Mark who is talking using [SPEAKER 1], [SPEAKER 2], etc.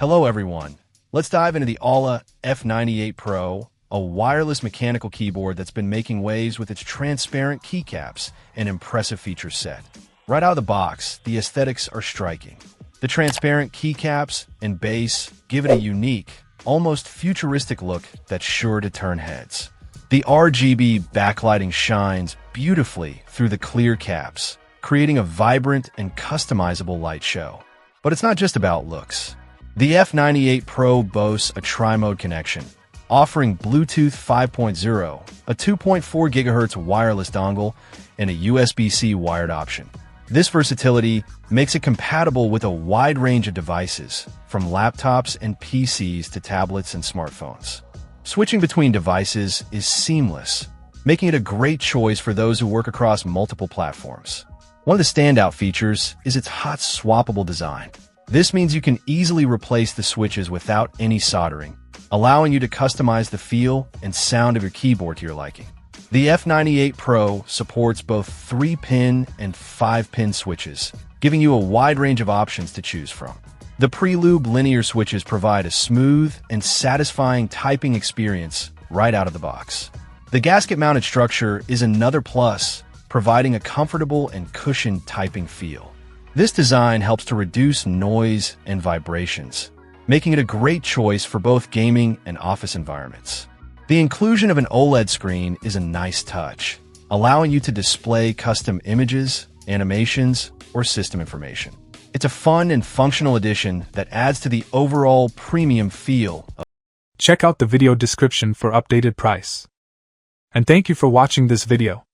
[SPEAKER 1] Hello everyone. Let's dive into the AULA F98 Pro, a wireless mechanical keyboard that's been making waves with its transparent keycaps and impressive feature set. Right out of the box, the aesthetics are striking. The transparent keycaps and base give it a unique, almost futuristic look that's sure to turn heads. The RGB backlighting shines beautifully through the clear caps, creating a vibrant and customizable light show. But it's not just about looks. The F98 Pro boasts a tri-mode connection, offering Bluetooth 5.0, a 2.4 GHz wireless dongle, and a USB-C wired option. This versatility makes it compatible with a wide range of devices, from laptops and PCs to tablets and smartphones. Switching between devices is seamless, making it a great choice for those who work across multiple platforms. One of the standout features is its hot swappable design. This means you can easily replace the switches without any soldering, allowing you to customize the feel and sound of your keyboard to your liking. The F98 Pro supports both 3-pin and 5-pin switches, giving you a wide range of options to choose from. The Prelude linear switches provide a smooth and satisfying typing experience right out of the box. The gasket-mounted structure is another plus, providing a comfortable and cushioned typing feel. This design helps to reduce noise and vibrations, making it a great choice for both gaming and office environments. The inclusion of an OLED screen is a nice touch, allowing you to display custom images, animations, or system information. It's a fun and functional addition that adds to the overall premium feel.
[SPEAKER 2] Check out the video description for updated price. And thank you for watching this video.